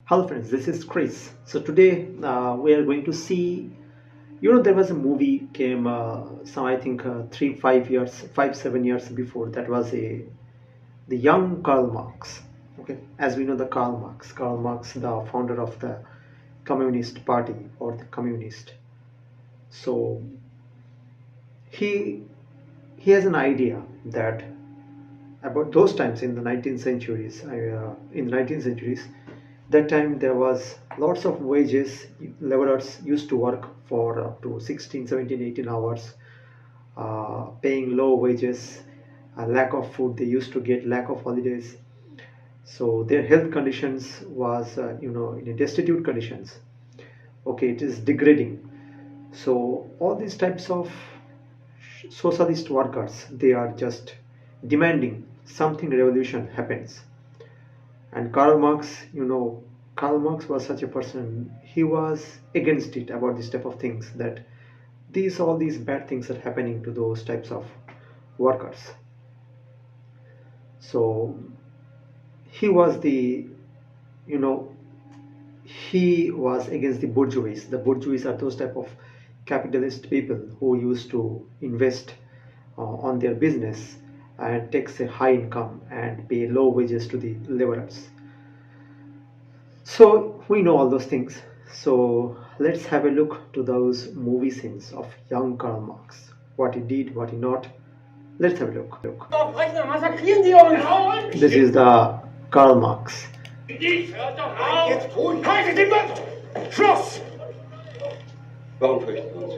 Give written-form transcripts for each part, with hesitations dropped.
Hello friends, this is Chris. So today we are going to see, there was a movie came some I think 5 7 years before. That was the young Karl Marx. Okay, as we know the Karl Marx, the founder of the Communist Party or the communist. So he he has an idea that about those times in the 19th centuries in the 19th centuries that time there was lots of wages. Laborers used to work for up to 16, 17, 18 hours, paying low wages, lack of food they used to get, lack of holidays. So their health conditions was in a destitute conditions. Okay, it is degrading. So all these types of socialist workers, they are just demanding something revolution happens. And Karl Marx was such a person. He was against it about this type of things, that these all these bad things are happening to those types of workers. So he was you know he was against the bourgeois. The bourgeois are those type of capitalist people who used to invest on their business and takes a high income and pay low wages to the laborers. So we know all those things. So let's have a look to those movie scenes of young Karl Marx. What he did, what he not. Let's have a look. Doch, Rechner, massakrieren Sie uns! This is the Karl Marx. Hört doch auf! Jetzt ruhig! Haltet den Mund! Schluss! Warum fürchten wir uns?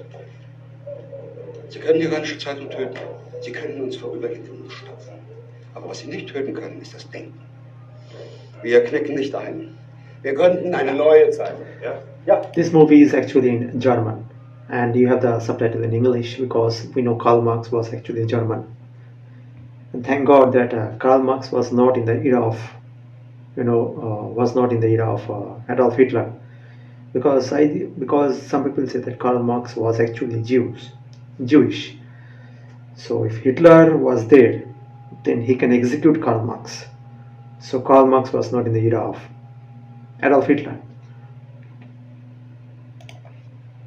Sie können die Rheinische Zeitung töten. Sie können uns vorübergehend in den stopfen. Aber was Sie nicht töten können, ist das Denken. Wir knicken nicht ein. Wir gründen eine neue Zeitung. Ja? This movie is actually in German, and you have the subtitle in English because we know Karl Marx was actually German. And thank God that Karl Marx was not in the era of, Adolf Hitler, because some people say that Karl Marx was actually Jewish. So if Hitler was there, then he can execute Karl Marx. So Karl Marx was not in the era of Adolf Hitler.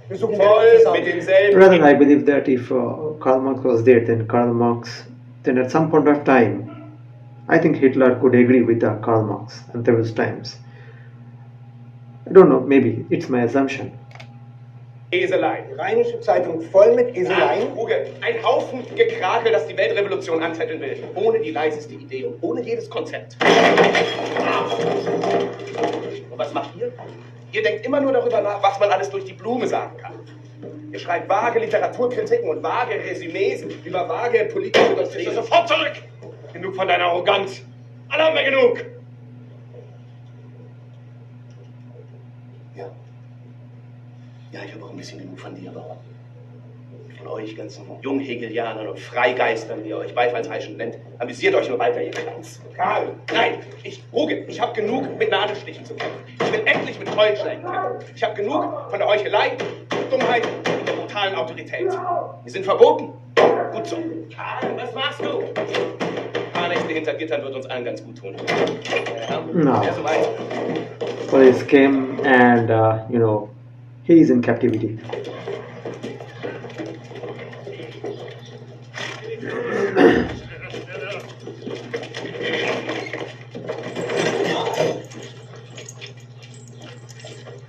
Rather, I believe that if Karl Marx was there, then at some point of time, I think Hitler could agree with Karl Marx at those times. I don't know, maybe it's my assumption. Eseleien. Die Rheinische Zeitung voll mit Eseleien. Ruge, ein Haufen Gekrakel, das die Weltrevolution anzetteln will. Ohne die leiseste Idee und ohne jedes Konzept. Und was macht ihr? Ihr denkt immer nur darüber nach, was man alles durch die Blume sagen kann. Ihr schreibt vage Literaturkritiken und vage Resümees über vage politische Doktrinen. Sofort zurück! Genug von deiner Arroganz. Alle haben wir genug. Ja. Ja, ich habe auch ein bisschen genug von dir, aber von euch ganzen Junghegelianern und Freigeistern, wie ihr euch beifallsheischend nennt, amüsiert euch nur weiter, ihr Kranz. Karl, nein, ich habe genug mit Nadelstichen zu kämpfen. Ich will endlich mit Keulenschlägen kämpfen. Ich habe genug von der Heuchelei, der Dummheit und der brutalen Autorität. Wir sind verboten. Gut so. Karl, was machst du? Nächste hinter Gittern wird uns allen ganz gut tun. No. Wer so weit? Police came and, he is in captivity.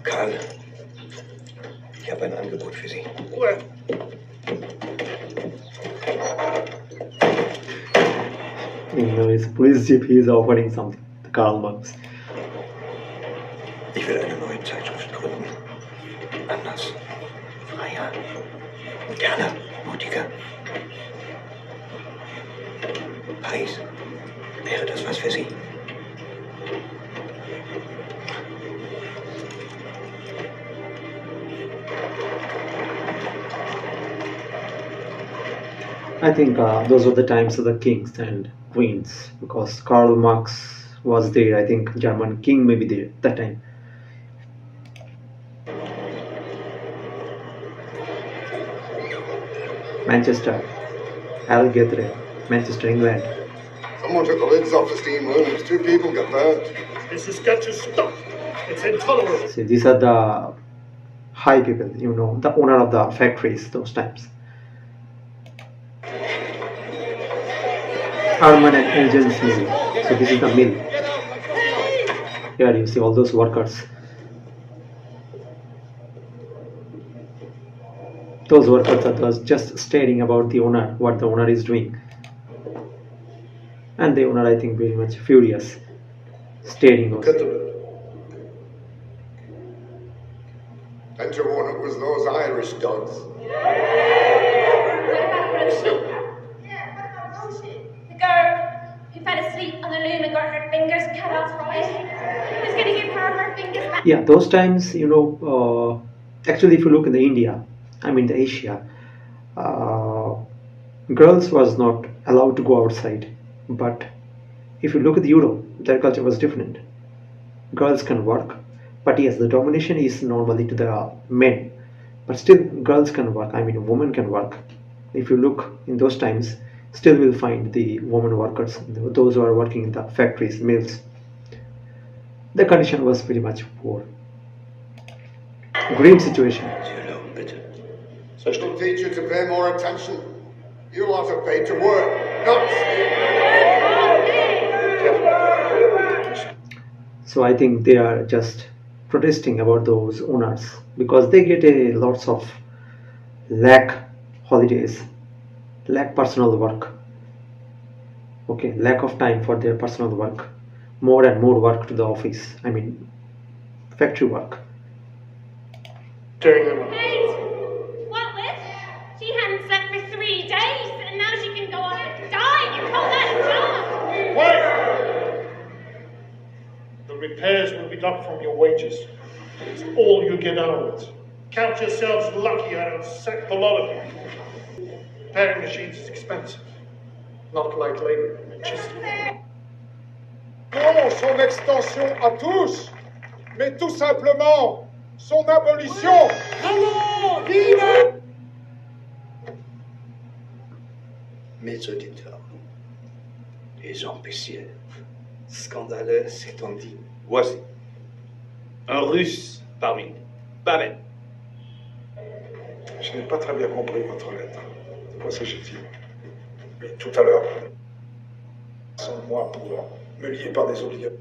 Karl, ich habe ein Angebot für Sie. Ruhe. His police chief, he is offering something to Karl Marx. Ich will eine neue Zeitschrift gründen. Anders, freier, moderner, mutiger. Paris, wäre das was für Sie? I think those were the times of the kings and queens, because Karl Marx was there. I think German king may be there at that time. Manchester, Algethra, Manchester, England. Someone took the lids off the steam room. There's 2 people got burnt. This has got to stop. It's intolerable. See, these are the high people, the owner of the factories those times. Harman and Engines Mill. So this is the mill. Here you see all those workers. Those workers are just staring about the owner, what the owner is doing. And the owner, I think, very much furious, staring Look also. at them. And to one it was those Irish dogs. The girl who fell asleep on the loom and got her fingers cut off from it. Who's going to give her fingers back? Yeah, those times, actually, if you look in the India, the Asia, girls was not allowed to go outside. But if you look at Europe, their culture was different. Girls can work, but yes, the domination is normally to the men. But still, girls can work. A woman can work. If you look in those times, still will find the women workers, those who are working in the factories, mills. The condition was pretty much poor. Grim situation. So she'll teach you to pay more attention. You lot are paid to work, not So I think they are just protesting about those owners because they get a lots of lack holidays, lack personal work. Okay, lack of time for their personal work, more and more work to the office. Factory work. Tearing them up. Mate, what with? She hadn't slept for 3 days and now she can go off and die. You call that a job? Wait! The repairs will be deducted from your wages. It's all you get out of it. Count yourselves lucky I don't sack the lot of you. Repairing machines is expensive. Not like labor. Just non son extension à tous, mais tout simplement son abolition. Allons, vive! Mes auditeurs, les ambitieux, scandaleux, c'est-on dit. Voici un russe parmi nous. Babel. Je n'ai pas très bien compris votre lettre. De quoi s'agit-il? Mais tout à l'heure, sans moi pour me lier par des obligations.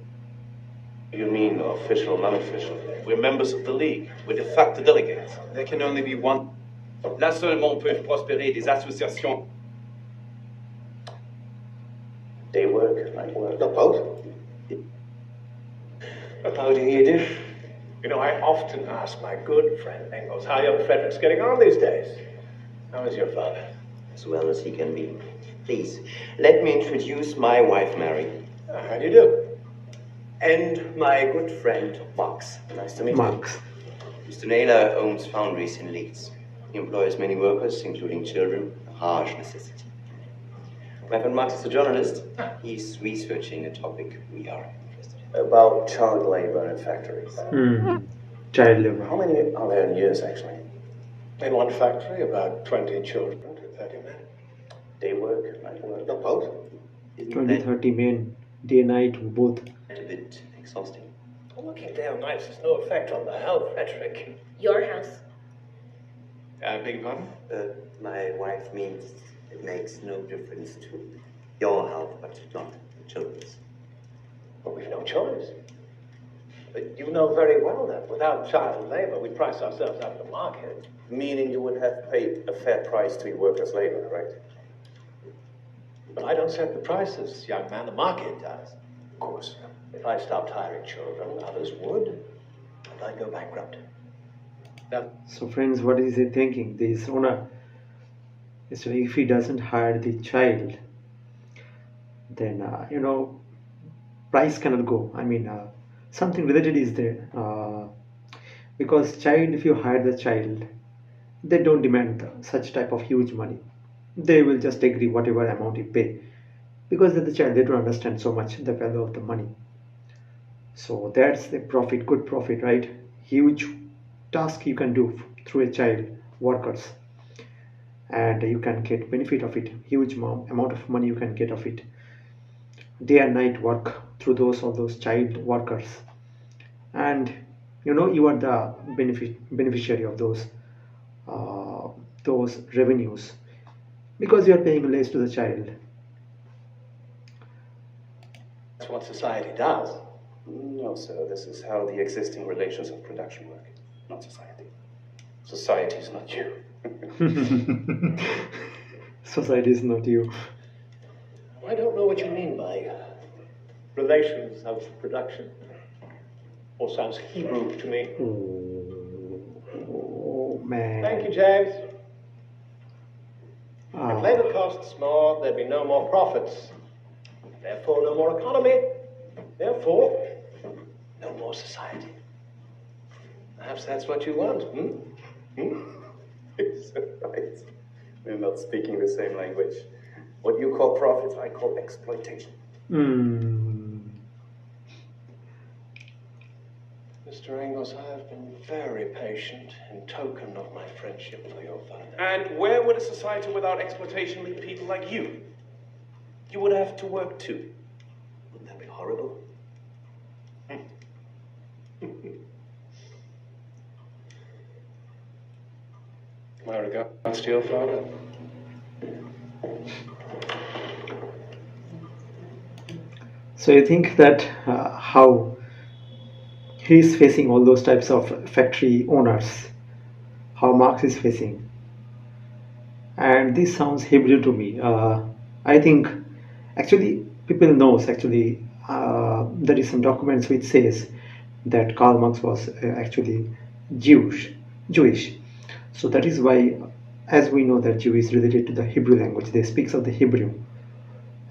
You mean official, non-official? We're members of the League. We're de facto delegates. There can only be one. Là seulement peuvent prospérer des associations. They work, night work. Not both. How do you do? You know, I often ask my good friend Engels how young Frederick's getting on these days. How is your father? As well as he can be. Please, let me introduce my wife, Mary. How do you do? And my good friend, Marx. Nice to meet Marx. you. Mr. Naylor owns foundries in Leeds. He employs many workers, including children, a harsh necessity. My friend Marx is a journalist. He's researching a topic we are interested in. About child labor in factories. Child labor. How many are there in years, actually? In one factory, about 20 children to 30 men. Day work, night work. Not both. Isn't 20, that 30 men, day, night, both. a bit exhausting? Working day or night has no effect on the health, Frederick. Your house. Beg your pardon? My wife means it makes no difference to your health, but not the children's. But we've no choice. But you know very well that without child labor, we price ourselves out of the market. Meaning you would have paid a fair price to your workers' labor, correct? But I don't set the prices, young man. The market does. Of course. If I stopped hiring children, others would, and I'd go bankrupt. Now, So friends, what is he thinking? This owner, actually, if he doesn't hire the child, then price cannot go. Something related is there because child, if you hire the child, they don't demand such type of huge money. They will just agree whatever amount you pay because they're the child. They don't understand so much the value of the money. So that's the profit, good profit, right? Huge task you can do through a child workers, and you can get benefit of it. Huge amount of money you can get of it. Day and night work through all those child workers, and You are the beneficiary of those revenues because you are paying less to the child. That's what society does. No, sir. This is how the existing relations of production work, not society. Society is not you. Society is not you. I don't know what you mean by relations of production. All sounds Hebrew to me. Oh man. Thank you, James. Ah. If labor costs more, there'd be no more profits. Therefore, no more economy. Therefore, no more society. Perhaps that's what you want, Right. We're not speaking the same language. What you call profits, I call exploitation. Mr. Engels, I have been very patient in token of my friendship for your father. And where would a society without exploitation leave people like you? You would have to work too. Wouldn't that be horrible? My regards to your father. So you think that how he's facing all those types of factory owners, how Marx is facing, and this sounds Hebrew to me. I think actually people knows actually there is some documents which says that Karl Marx was actually Jewish. So that is why, as we know that Jew is related to the Hebrew language, they speaks of the Hebrew.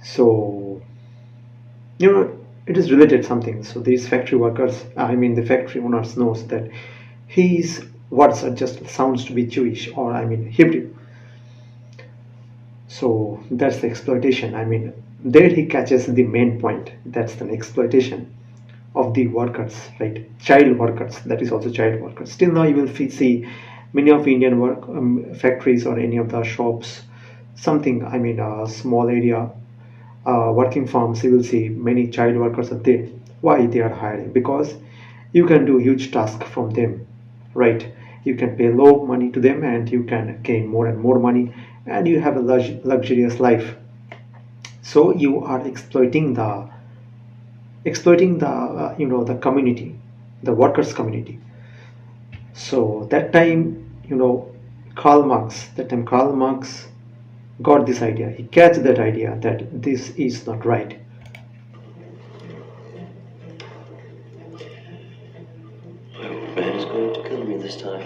So it is related something. So these factory workers, the factory owners knows that his words are just sounds to be Jewish or Hebrew. So that's the exploitation. There he catches the main point. That's the exploitation of the workers, right? Child workers. That is also child workers. Still now you will see many of Indian factories or any of the shops, something. A small area. Working farms, you will see many child workers are there. Why they are hiring? Because you can do huge tasks from them, right? You can pay low money to them and you can gain more and more money and you have a luxurious life. So you are exploiting the the community, the workers community. So that time Karl Marx got this idea. He catch that idea that this is not right. My old man is going to kill me this time.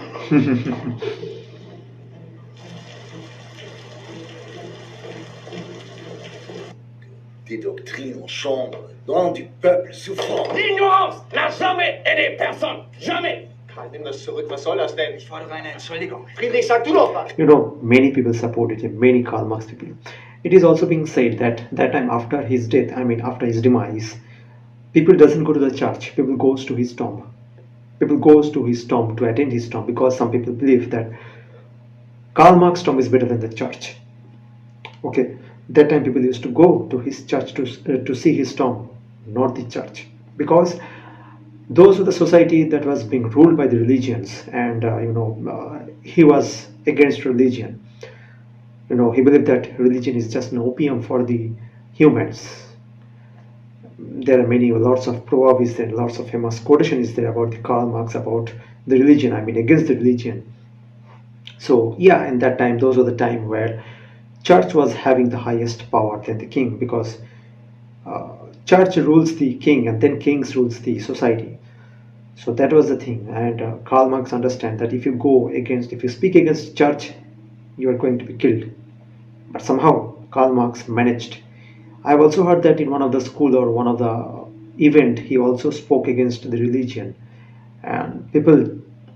Des doctrines en chambre, dans du peuple souffrant. L'ignorance n'a jamais aidé personne. Jamais. Karl, nimm das zurück. Was soll das denn? Ich fordere eine Entschuldigung. Friedrich, sag du doch was. Many people supported him, many Karl Marx people. It is also being said that that time after his death, after his demise, people doesn't go to the church. People goes to his tomb. People goes to his tomb to attend his tomb because some people believe that Karl Marx tomb is better than the church. Okay, that time people used to go to his church to see his tomb, not the church, because those were the society that was being ruled by the religions, and he was against religion. He believed that religion is just an opium for the humans. There are lots of proverbs there, lots of famous quotations there about the Karl Marx about the religion. Against the religion. So yeah, in that time, those were the time where church was having the highest power than the king, because church rules the king and then kings rules the society. So that was the thing, and Karl Marx understand that if you speak against church, you are going to be killed. But somehow Karl Marx managed. I've also heard that in one of the school or one of the event, he also spoke against the religion, and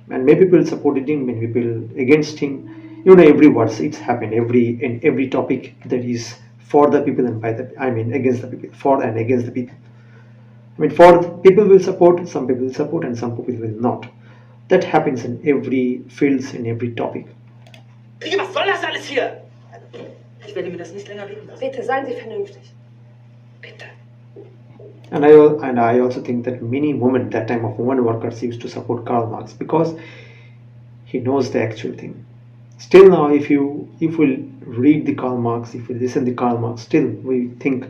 many people supported him, many people against him. Every words it's happened in every topic that is for the people and against the people, for and against the people. For the people will support, some people will support, and some people will not. That happens in every fields, in every topic. Was soll das alles hier? Ich werde mir das nicht länger bieten lassen. Bitte, seien Sie vernünftig. Bitte. And I also think that many women that time of women workers used to support Karl Marx because he knows the actual thing. Still now, if we read the Karl Marx, if we listen to Karl Marx, still we think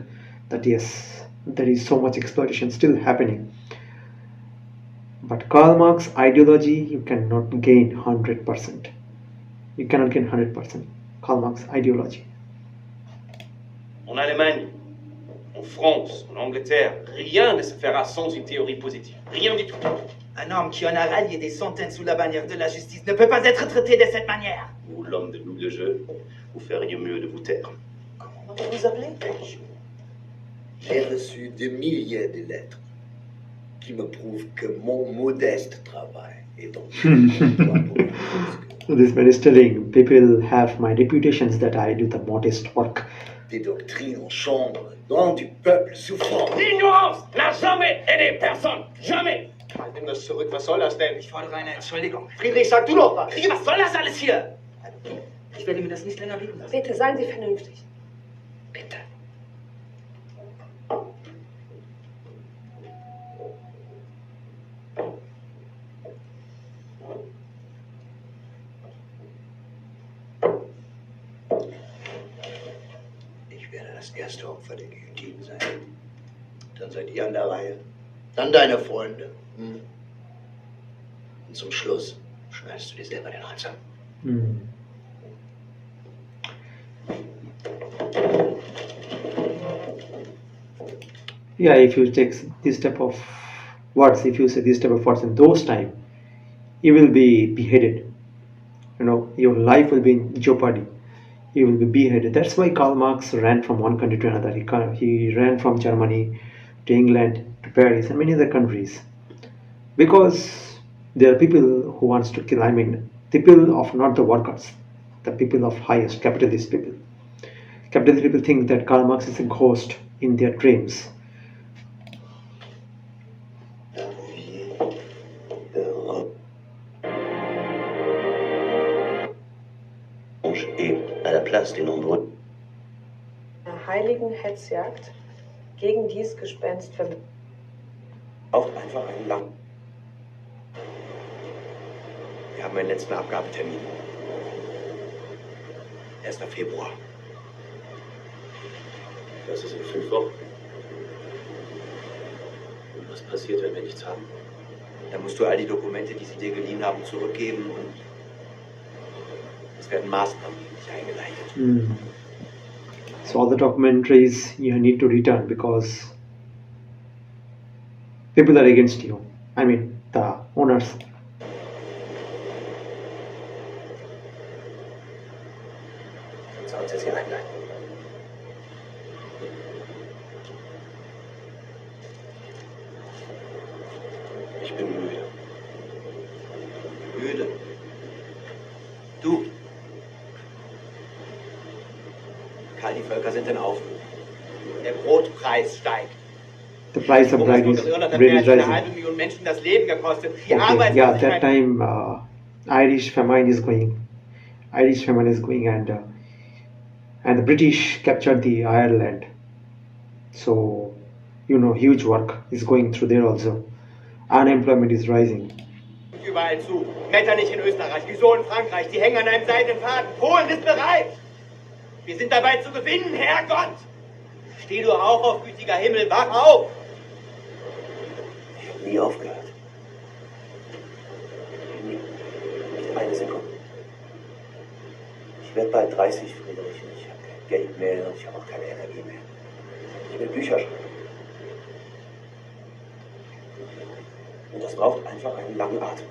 that yes, there is so much exploitation still happening. But Karl Marx ideology you cannot gain 100%. You cannot gain 100%. Karl Marx ideology. En Allemagne, en France, en Angleterre, rien ne se fera sans une théorie positive. Rien du tout. Un homme qui en a rallié des centaines sous la bannière de la justice ne peut pas être traité de cette manière. Vous, l'homme de double jeu, vous feriez mieux de vous taire. Comment vous appelez? J'ai reçu des milliers de lettres qui me prouvent que mon modeste travail est donc So this man is telling people have my reputations that I do the modest work. des doctrines en chambre, dans du peuple souffrant. L'ignorance n'a jamais aidé personne. Jamais. Nimm das zurück. Was soll das denn? Ich fordere eine Entschuldigung. Friedrich, sag du doch was. Kriege, was soll das alles hier? Ich werde mir das nicht länger bieten lassen. Bitte, seien Sie vernünftig. Bitte. Ich werde das erste Opfer der Guillotine sein. Dann seid ihr an der Reihe. Dann deine Freunde. Und zum Schluss schneidest du dir selber den Hals ab. Yeah, if you take this type of words, if you say this type of words in those time, you will be beheaded. Your life will be in jeopardy. You will be beheaded. That's why Karl Marx ran from one country to another. He ran from Germany to England to Paris and many other countries because there are people who wants to kill. People of not the workers, the people of highest capitalist people. Capitalist people think that Karl Marx is a ghost in their dreams. À la place des nombreux. Eine heiligen Hetzjagd gegen dies Gespenst verbindet. Braucht einfach einen lang. Wir haben einen letzten Abgabetermin. 1. Februar. Das ist in 5 Wochen. Und was passiert, wenn wir nichts haben? Dann musst du all die Dokumente, die sie dir geliehen haben, zurückgeben und es werden Maßnahmen gegen dich eingeleitet. So all the documentaries you need to return because people are against you. The owners. Dann sollen sie einleiten. Ich bin müde. Müde. Du. Karl, die Völker sind in Aufruhr. Der Brotpreis steigt. The price of bread is really Eine rising. halbe Million Menschen das Leben gekostet. Die Yeah, Arbeitslosigkeit. that time Irish famine is going. And the British captured the Ireland. So huge work is going through there also. Unemployment is rising. Überall zu. Metternich in Österreich, wieso in Frankreich? Die hängen an einem seidenen Faden. Polen ist bereit. Wir sind dabei zu gewinnen, Herrgott. Steh du auch auf, gütiger Himmel, wach auf. Ich habe nie aufgehört. Nie. Nicht eine Sekunde. Ich werde bald 30, Friedrich, und ich habe kein Geld mehr und ich habe auch keine Energie mehr. Ich will Bücher schreiben. Und das braucht einfach einen langen Atem.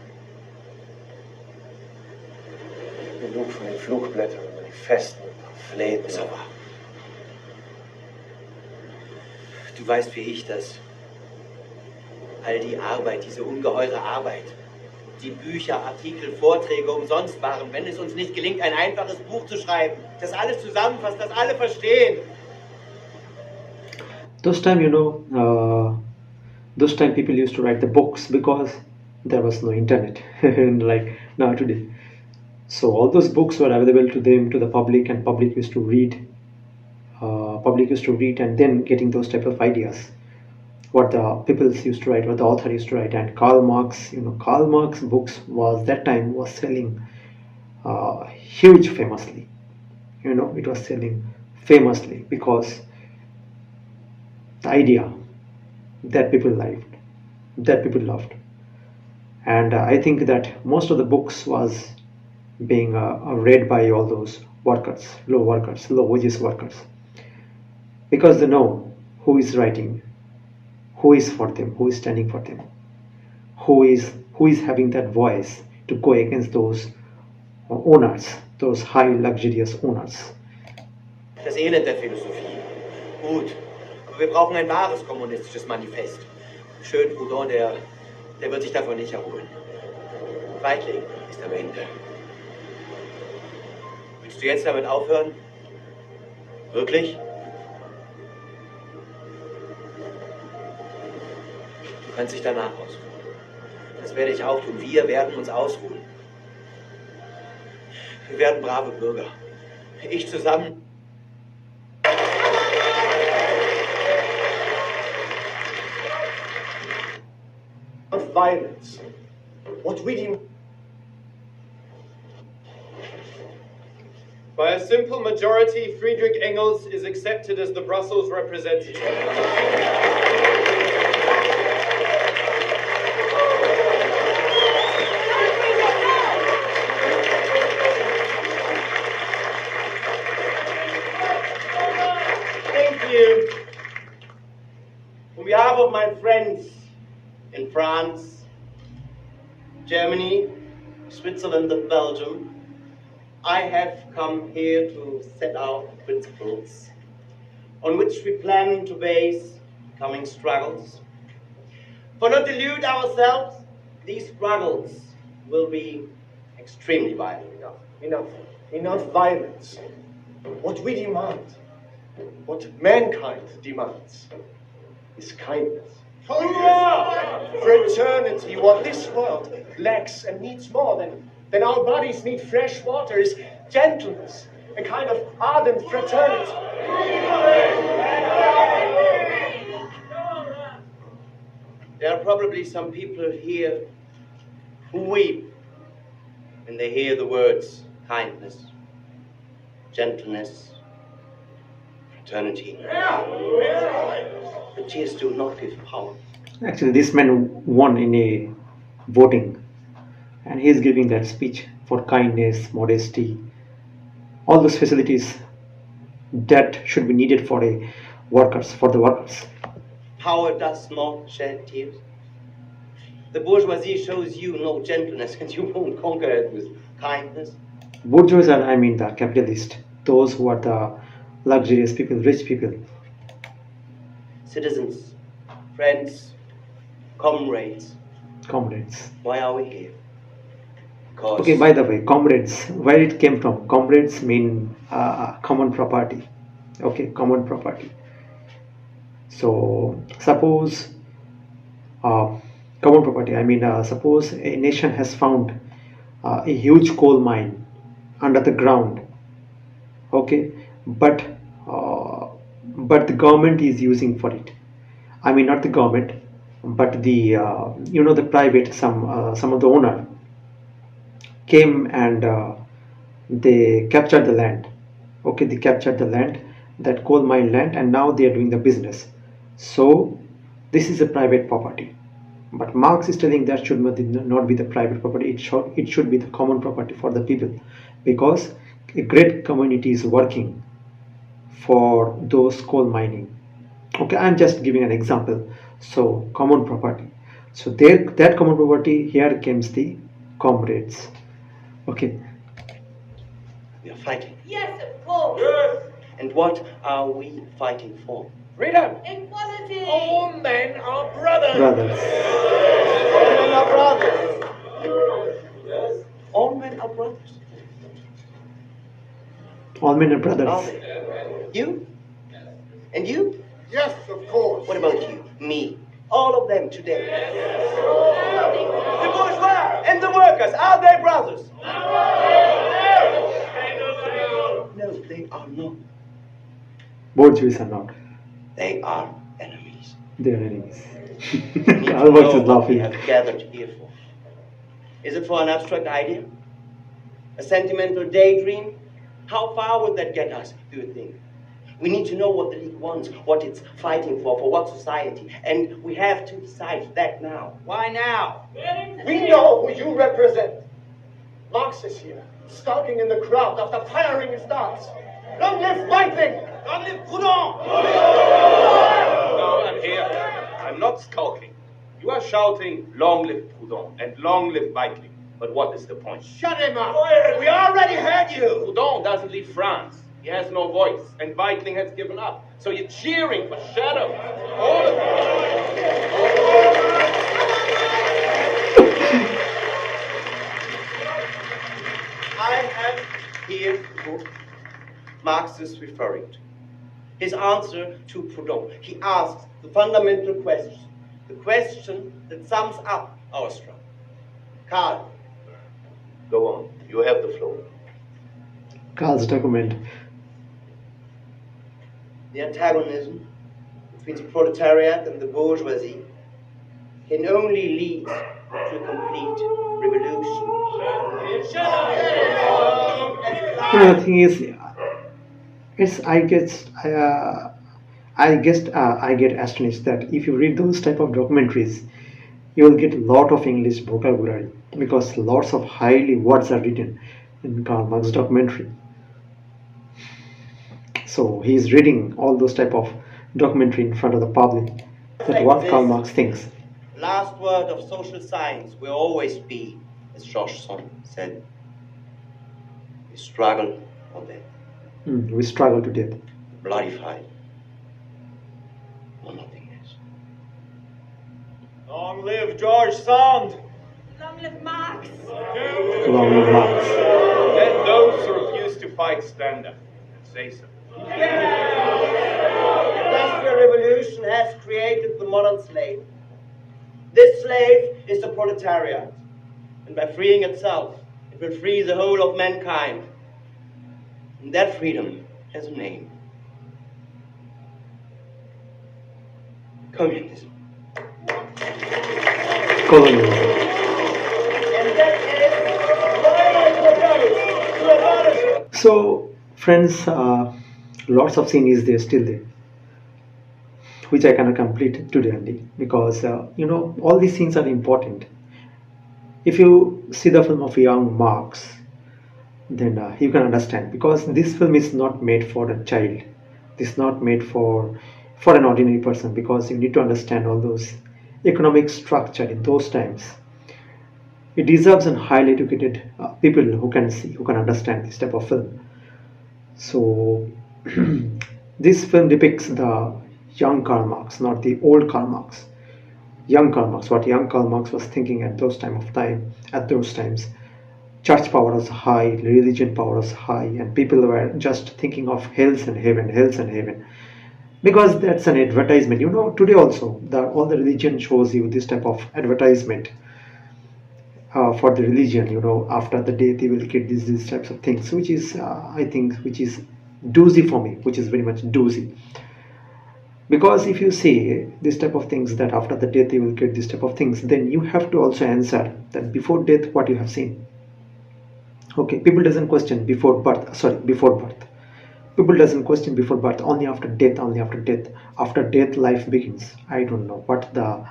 Genug von den Flugblättern und den Festen und Pamphleten. So wahr. Du weißt wie ich das. All die Arbeit, diese ungeheure Arbeit. Die Bücher, Artikel, Vorträge umsonst waren, wenn es uns nicht gelingt, ein einfaches Buch zu schreiben, das alles zusammenfasst, das alle verstehen. Those time, those time people used to write the books because there was no internet like now today. So all those books were available to them, to the public, and public used to read. And then getting those type of ideas. what the people used to write, what the author used to write. And Karl Marx, Karl Marx books was that time was selling huge famously. It was selling famously because the idea that people loved. And I think that most of the books was being read by all those low wages workers, because they know who is writing, who is for them, who is standing for them, who is having that voice to go against those owners, those high luxurious owners. Das Elend der Philosophie. Gut. Aber wir brauchen ein wahres kommunistisches Manifest. Schön, Proudhon, der wird sich davon nicht erholen. Weitling ist am Ende. Willst du jetzt damit aufhören? Wirklich? Du kannst dich danach ausruhen. Das werde ich auch tun. Wir werden uns ausruhen. Wir werden brave Bürger. Ich zusammen. Of violence. What we do. By a simple majority, Friedrich Engels is accepted as the Brussels representative. Thank you. On behalf of my friends in France, Germany, Switzerland, and Belgium, I have come here to set out principles on which we plan to base coming struggles. For not to delude ourselves, these struggles will be extremely violent. Enough violence. What we demand, what mankind demands, is kindness. Fraternity, what this world lacks and needs more than our bodies need fresh water, is gentleness, a kind of ardent fraternity. There are probably some people here who weep when they hear the words kindness, gentleness, fraternity. But tears do not give power. Actually, this man won in a voting, and he is giving that speech for kindness, modesty, all those facilities that should be needed for the workers. Power does not shed tears. The bourgeoisie shows you no gentleness, and you won't conquer it with kindness. Bourgeois are, I mean, the capitalists, those who are the luxurious people, rich people. Citizens, friends, comrades. Why are we here? Because... Okay, by the way, comrades, where it came from? Comrades mean common property. Okay, common property. So, suppose common property, I mean, suppose a nation has found a huge coal mine under the ground. Okay, but the government is using for it. I mean, not the government, but the the private, some of the owner came and they captured the land. Okay, they captured the land, that coal mine land, and now they are doing the business. So this is a private property. But Marx is telling that should not be the private property. It should be the common property for the people, because a great community is working for those coal mining. Okay, I'm just giving an example. So common property. So that common property, here comes the comrades. Okay. We are fighting. Yes, of course. Yes. And what are we fighting for? Freedom. Equality. All men are brothers. Brothers. All men are brothers. Yes. All men are brothers. All men are brothers. Are they? You? And you? Yes, of course. What about you? Me? All of them today. The bourgeois and the workers, are they brothers? No, they are not. Bourgeois are not. They are enemies. They are enemies. We need to Karl Marx know is what we laughing. have gathered here for. Is it for an abstract idea? A sentimental daydream? How far would that get us, do you think? We need to know what the League wants, what it's fighting for what society. And we have to decide that now. Why now? We know who you represent. Marx is here, skulking in the crowd after firing his darts. Long live Weitling! Long live Proudhon! No, I'm here. I'm not skulking. You are shouting, long live Proudhon and long live Weitling. But what is the point? Shut him up! We already heard you! Proudhon doesn't leave France. He has no voice, and Weitling has given up. So you're cheering for shadows. All of I have here the book Marx is referring to. His answer to Proudhon. He asks the fundamental question, the question that sums up our struggle. Karl. Go on. You have the floor. Karl's document. The antagonism between the proletariat and the bourgeoisie can only lead to a complete revolution. The thing is, I get astonished that if you read those type of documentaries, you will get a lot of English vocabulary because lots of highly words are written in Karl Marx documentary. So he is reading all those type of documentary in front of the public. That what Karl Marx thinks. Last word of social science will always be, as George Sand said, we struggle or death. We struggle to death. Bloody fight. Or nothing else. Long live George Sand! Long live Marx! Long live Marx. Let those who refuse to fight stand up and say so. The Industrial Revolution has created the modern slave. This slave is the proletariat. And by freeing itself, it will free the whole of mankind. And that freedom has a name. Communism. Colonialism. And that is why I propose to abolish it. So, friends, lots of scene is there still there, which I cannot complete today only because all these things are important. If you see the film of young Marx, then you can understand because this film is not made for a child. This is not made for an ordinary person because you need to understand all those economic structure in those times. It deserves a highly educated people who can see, who can understand this type of film. So this film depicts the young Karl Marx, not the old Karl Marx. Young Karl Marx, what young Karl Marx was thinking at those times. Church power was high, religion power was high, and people were just thinking of hells and heaven. Because that's an advertisement. Today also, all the religion shows you this type of advertisement for the religion. After the death, you will get these types of things, which is, I think, which is doozy for me, which is very much doozy. Because if you say this type of things that after the death you will get this type of things, then you have to also answer that before death what you have seen. Okay, people doesn't question before birth. People doesn't question before birth, only after death. After death life begins. I don't know what the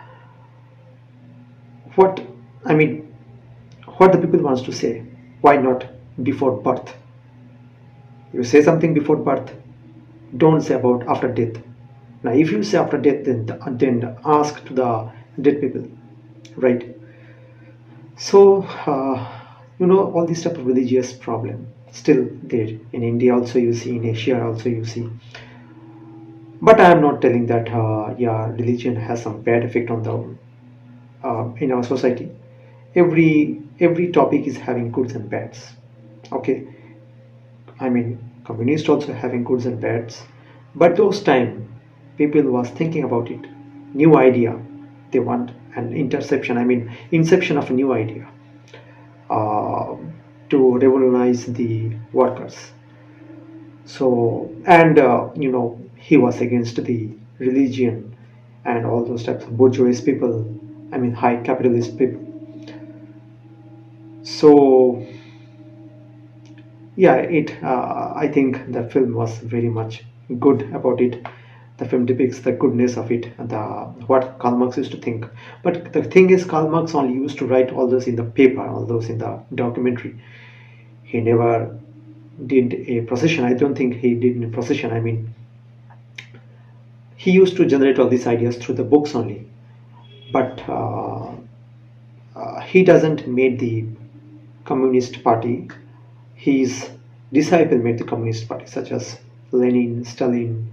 people wants to say. Why not before birth? You say something before birth, don't say about after death. Now if you say after death, then ask to the dead people, right? So all this type of religious problem still there in India also you see, in Asia also you see. But I am not telling that religion has some bad effect on the in our society. Every topic is having goods and bads. Okay, I mean communists also having goods and bads, but those time people was thinking about it, new idea, they want an inception of a new idea to revolutionize the workers. So and he was against the religion and all those types of bourgeois people, I mean high capitalist people. So yeah, I think the film was very much good about it. The film depicts the goodness of it, and what Karl Marx used to think. But the thing is, Karl Marx only used to write all those in the paper, all those in the documentary. He never did a procession. I don't think he did a procession. I mean, he used to generate all these ideas through the books only. But he doesn't made the Communist Party. His disciple made the Communist Party, such as Lenin, Stalin,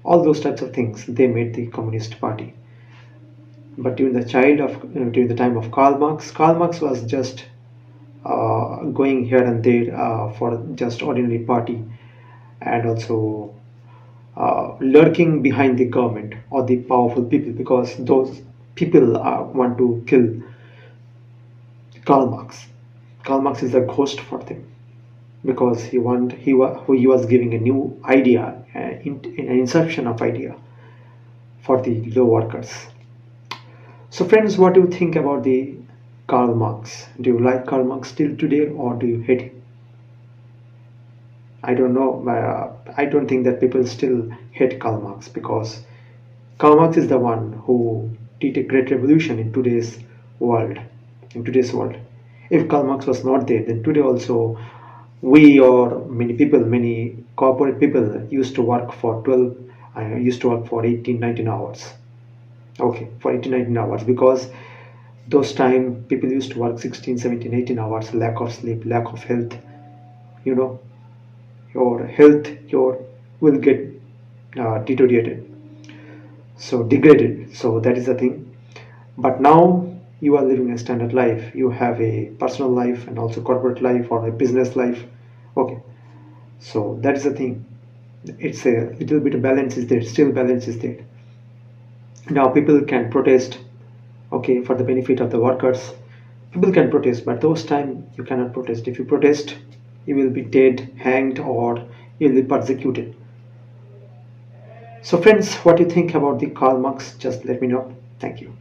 all those types of things. They made the Communist Party. But during the time of Karl Marx was just going here and there for just ordinary party, and also lurking behind the government or the powerful people, because those people want to kill Karl Marx. Karl Marx is a ghost for them, because he was giving a new idea, an inception of idea for the low workers. So friends, what do you think about the Karl Marx? Do you like Karl Marx still today, or do you hate him? I don't know. I don't think that people still hate Karl Marx, because Karl Marx is the one who did a great revolution in today's world. If Karl Marx was not there, then today also we, or many people, many corporate people used to work for 18, 19 hours. Okay, for 18, 19 hours, because those time people used to work 16, 17, 18 hours, lack of sleep, lack of health. You know, your health will get deteriorated, so degraded. So that is the thing. But now you are living a standard life. You have a personal life and also corporate life or a business life. Okay, so that is the thing. It's a little bit of balance is there. Still balance is there. Now people can protest, okay, for the benefit of the workers. People can protest, but those time you cannot protest. If you protest, you will be dead, hanged, or you will be persecuted. So friends, what do you think about the Karl Marx? Just let me know. Thank you.